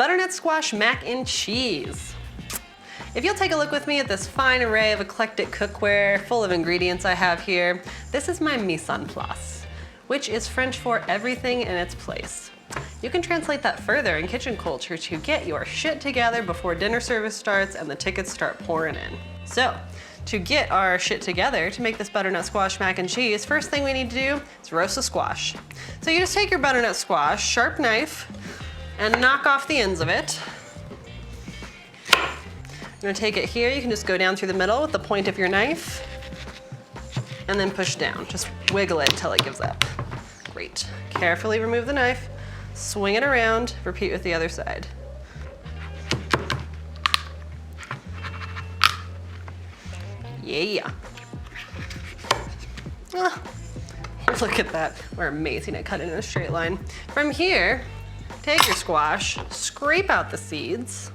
butternut squash mac and cheese. If you'll take a look with me at this fine array of eclectic cookware full of ingredients I have here, this is my mise en place, which is French for everything in its place. You can translate that further in kitchen culture to get your shit together before dinner service starts and the tickets start pouring in. So, to get our shit together to make this butternut squash mac and cheese, first thing we need to do is roast the squash. So you just take your butternut squash, sharp knife, and knock off the ends of it. I'm gonna take it here, you can just go down through the middle with the point of your knife, and then push down. Just wiggle it until it gives up. Great. Carefully remove the knife, swing it around, repeat with the other side. Yeah. Oh, look at that. We're amazing at cutting in a straight line. From here, take your squash, scrape out the seeds.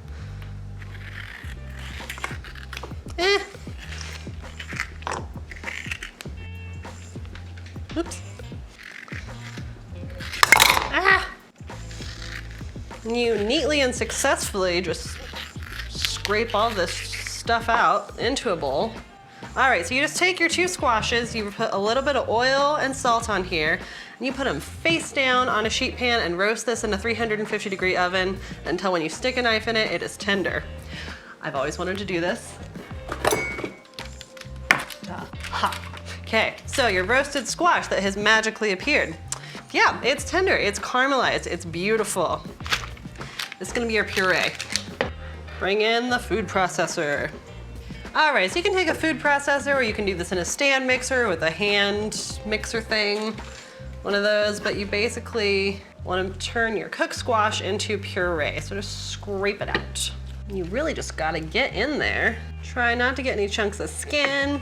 Oops. Ah! You neatly and successfully just scrape all this stuff out into a bowl. All right, so you just take your two squashes, you put a little bit of oil and salt on here, and you put them face down on a sheet pan and roast this in a 350-degree oven until when you stick a knife in it, it is tender. I've always wanted to do this. Okay, so your roasted squash that has magically appeared. Yeah, it's tender, it's caramelized, it's beautiful. This is gonna be your puree. Bring in the food processor. All right, so you can take a food processor or you can do this in a stand mixer with a hand mixer thing, one of those, but you basically want to turn your cooked squash into puree. So just scrape it out. You really just gotta get in there. Try not to get any chunks of skin.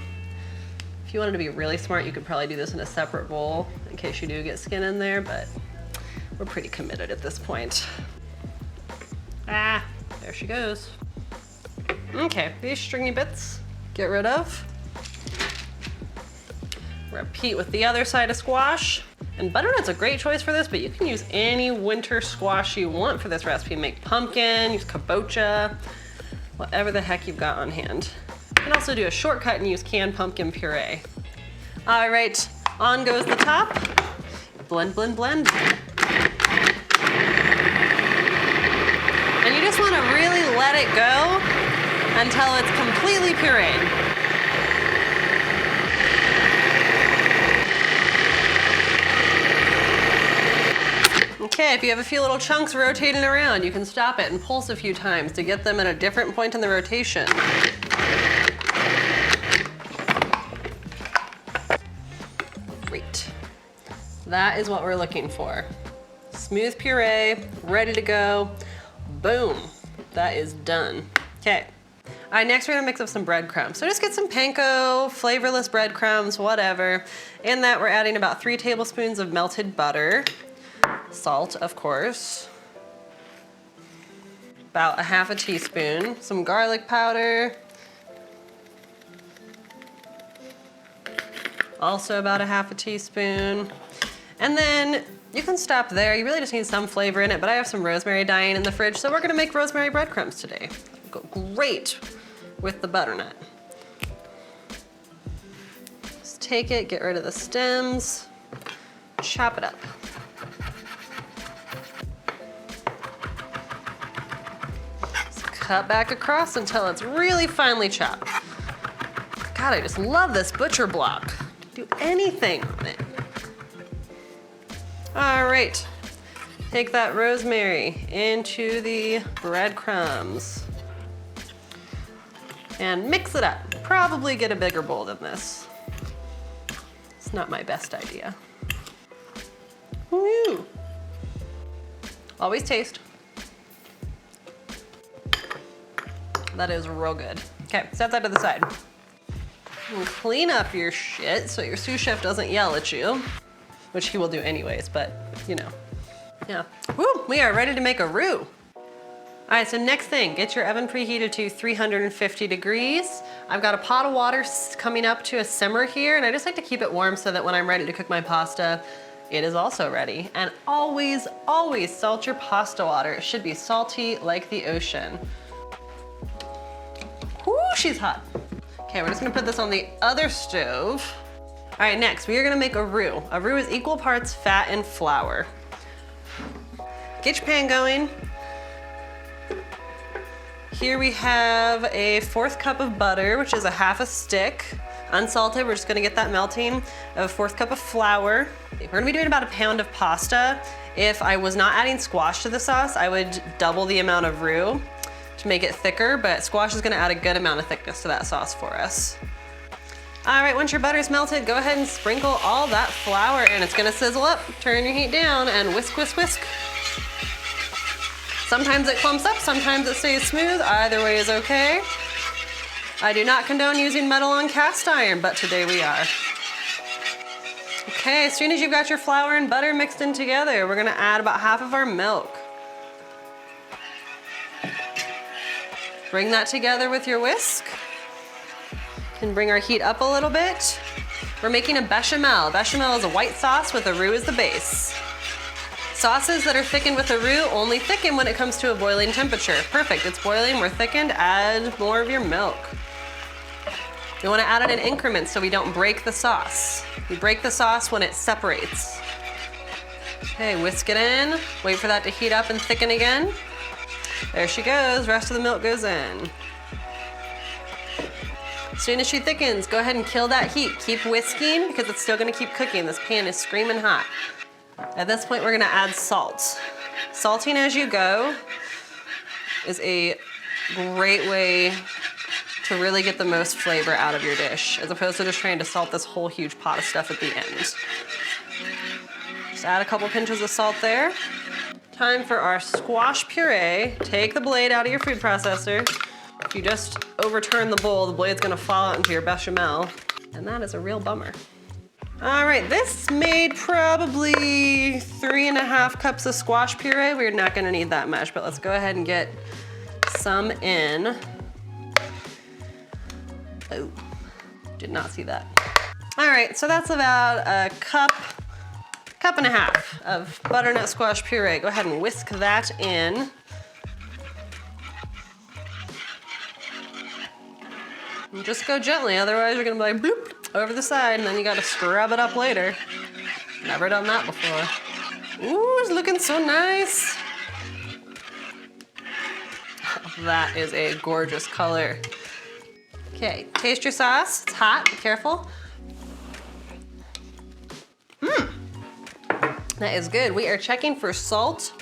If you wanted to be really smart, you could probably do this in a separate bowl in case you do get skin in there, but we're pretty committed at this point. Ah, there she goes. Okay, these stringy bits, get rid of. Repeat with the other side of squash. And butternut's a great choice for this, but you can use any winter squash you want for this recipe. Make pumpkin, use kabocha, whatever the heck you've got on hand. You can also do a shortcut and use canned pumpkin puree. All right, on goes the top. Blend, blend, blend. And you just want to really let it go until it's completely pureed. Okay, if you have a few little chunks rotating around, you can stop it and pulse a few times to get them at a different point in the rotation. Great. That is what we're looking for. Smooth puree, ready to go. Boom, that is done. Okay. All right, next we're gonna mix up some breadcrumbs. So just get some panko, flavorless breadcrumbs, whatever. In that we're adding about 3 tablespoons of melted butter. Salt, of course. About a half a teaspoon. Some garlic powder. Also about a half a teaspoon. And then you can stop there. You really just need some flavor in it, but I have some rosemary dying in the fridge, so we're gonna make rosemary breadcrumbs today. Go great with the butternut. Just take it, get rid of the stems, chop it up. Just cut back across until it's really finely chopped. God, I just love this butcher block. Do anything with it. All right, take that rosemary into the breadcrumbs and mix it up. Probably get a bigger bowl than this. It's not my best idea. Woo! Always taste. That is real good. Okay, set that to the side. And clean up your shit so your sous chef doesn't yell at you, which he will do anyways, but you know. Yeah. Woo! We are ready to make a roux. All right, so next thing, get your oven preheated to 350 degrees. I've got a pot of water coming up to a simmer here, and I just like to keep it warm so that when I'm ready to cook my pasta, it is also ready. And always, always salt your pasta water. It should be salty like the ocean. Whoo, she's hot. Okay, we're just gonna put this on the other stove. All right, next, we are gonna make a roux. A roux is equal parts fat and flour. Get your pan going. Here we have a 1/4 cup of butter, which is a 1/2 stick. Unsalted, we're just gonna get that melting. A 1/4 cup of flour. We're gonna be doing about 1 pound of pasta. If I was not adding squash to the sauce, I would double the amount of roux to make it thicker, but squash is gonna add a good amount of thickness to that sauce for us. All right, once your butter's melted, go ahead and sprinkle all that flour in. It's gonna sizzle up. Turn your heat down and whisk, whisk, whisk. Sometimes it clumps up, sometimes it stays smooth. Either way is okay. I do not condone using metal on cast iron, but today we are. Okay, as soon as you've got your flour and butter mixed in together, we're gonna add about 1/2 of our milk. Bring that together with your whisk. And bring our heat up a little bit. We're making a bechamel. Bechamel is a white sauce with a roux as the base. Sauces that are thickened with a roux only thicken when it comes to a boiling temperature. Perfect, it's boiling, we're thickened, add more of your milk. You wanna add it in increments so we don't break the sauce. We break the sauce when it separates. Okay, whisk it in, wait for that to heat up and thicken again. There she goes, rest of the milk goes in. As soon as she thickens, go ahead and kill that heat. Keep whisking because it's still gonna keep cooking. This pan is screaming hot. At this point, we're gonna add salt. Salting as you go is a great way to really get the most flavor out of your dish, as opposed to just trying to salt this whole huge pot of stuff at the end. Just add a couple pinches of salt there. Time for our squash puree. Take the blade out of your food processor. If you just overturn the bowl, the blade's gonna fall out into your bechamel, and that is a real bummer. All right, this made probably 3.5 cups of squash puree. We're not gonna need that much, but let's go ahead and get some in. Oh, did not see that. All right, so that's about a cup and a half of butternut squash puree. Go ahead and whisk that in. And just go gently, otherwise you're gonna be like bloop over the side, and then you gotta scrub it up later. Never done that before. Ooh, it's looking so nice. Oh, that is a gorgeous color. Okay, taste your sauce. It's hot, be careful. That is good. We are checking for salt.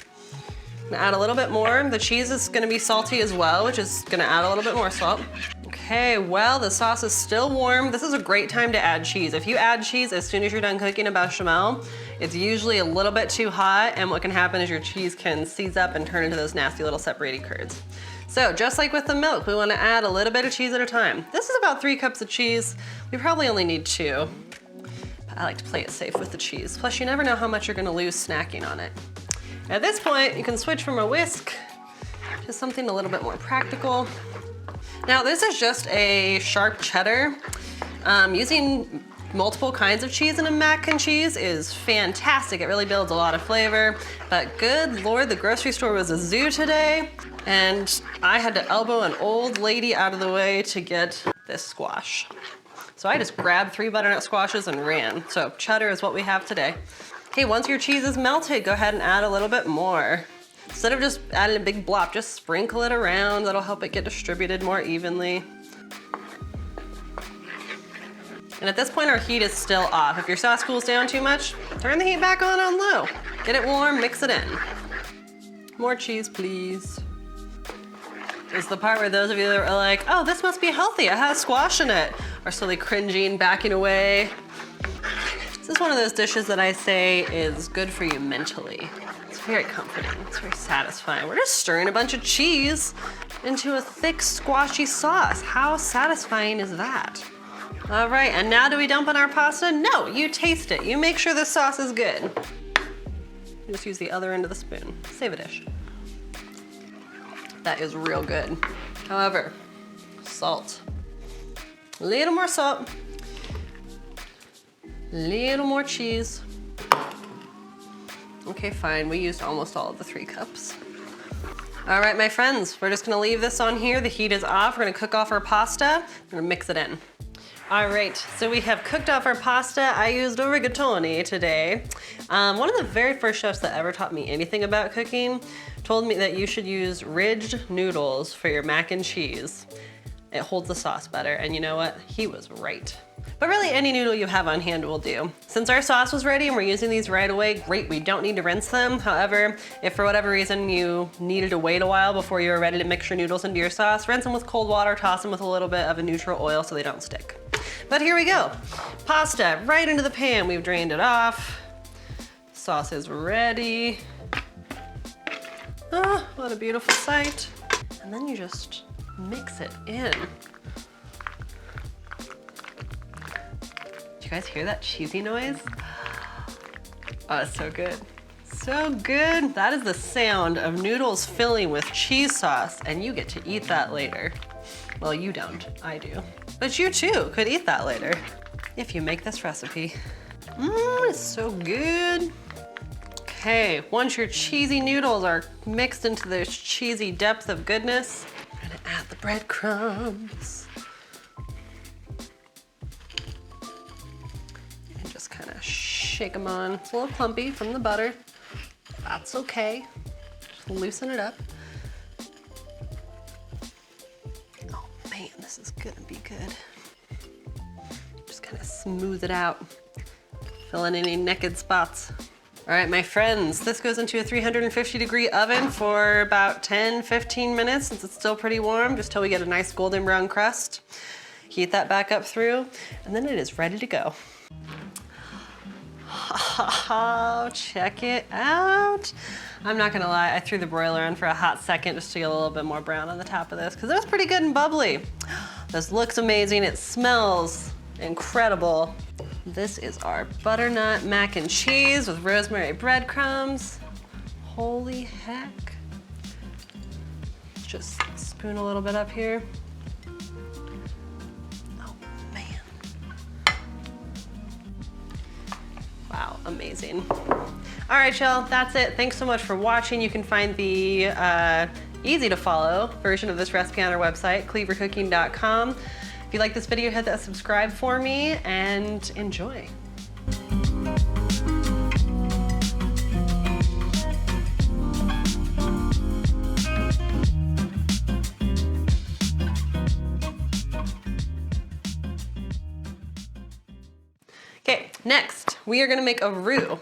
I'm gonna add a little bit more. The cheese is gonna be salty as well, which is gonna add a little bit more salt. Okay, well, the sauce is still warm. This is a great time to add cheese. If you add cheese as soon as you're done cooking a bechamel, it's usually a little bit too hot, and what can happen is your cheese can seize up and turn into those nasty little separated curds. So just like with the milk, we wanna add a little bit of cheese at a time. This is about 3 cups of cheese. We probably only need 2. I like to play it safe with the cheese. Plus, you never know how much you're gonna lose snacking on it. At this point, you can switch from a whisk to something a little bit more practical. Now, this is just a sharp cheddar. Using multiple kinds of cheese in a mac and cheese is fantastic. It really builds a lot of flavor, but good Lord, the grocery store was a zoo today, and I had to elbow an old lady out of the way to get this squash. So I just grabbed 3 butternut squashes and ran. So cheddar is what we have today. Okay, once your cheese is melted, go ahead and add a little bit more. Instead of just adding a big blob, just sprinkle it around. That'll help it get distributed more evenly. And at this point, our heat is still off. If your sauce cools down too much, turn the heat back on low. Get it warm, mix it in. More cheese, please. This is the part where those of you that are like, oh, this must be healthy, it has squash in it, are slowly cringing, backing away. This is one of those dishes that I say is good for you mentally. It's very comforting, it's very satisfying. We're just stirring a bunch of cheese into a thick, squashy sauce. How satisfying is that? All right, and now do we dump in our pasta? No, you taste it. You make sure the sauce is good. You just use the other end of the spoon. Save a dish. That is real good. However, salt. A little more salt. A little more cheese. Okay, fine, we used almost all of the 3 cups. All right, my friends, we're just gonna leave this on here. The heat is off. We're gonna cook off our pasta. We're gonna mix it in. All right, so we have cooked off our pasta. I used a rigatoni today. One of the very first chefs that ever taught me anything about cooking told me that you should use ridged noodles for your mac and cheese. It holds the sauce better, and you know what? He was right. But really, any noodle you have on hand will do. Since our sauce was ready and we're using these right away, great, we don't need to rinse them. However, if for whatever reason you needed to wait a while before you were ready to mix your noodles into your sauce, rinse them with cold water, toss them with a little bit of a neutral oil so they don't stick. But here we go. Pasta right into the pan. We've drained it off. Sauce is ready. Oh, what a beautiful sight. And then you just mix it in. Did you guys hear that cheesy noise? Oh, it's so good. So good. That is the sound of noodles filling with cheese sauce, and you get to eat that later. Well, you don't, I do. But you too could eat that later if you make this recipe. It's so good. Okay, once your cheesy noodles are mixed into this cheesy depth of goodness, I'm gonna add the breadcrumbs. And just kind of shake them on. It's a little clumpy from the butter. That's okay. Just loosen it up. Oh man, this is gonna be good. Just kind of smooth it out. Fill in any naked spots. All right, my friends, this goes into a 350-degree oven for about 10-15 minutes since it's still pretty warm, just till we get a nice golden brown crust. Heat that back up through, and then it is ready to go. Oh, check it out. I'm not gonna lie, I threw the broiler on for a hot second just to get a little bit more brown on the top of this, because it was pretty good and bubbly. This looks amazing, it smells incredible. This is our butternut mac and cheese with rosemary breadcrumbs. Holy heck. Just spoon a little bit up here. Oh man. Wow, amazing. All right, y'all, that's it. Thanks so much for watching. You can find the easy to follow version of this recipe on our website, cleavercooking.com. If you like this video, hit that subscribe for me and enjoy. Okay, next we are gonna make a roux.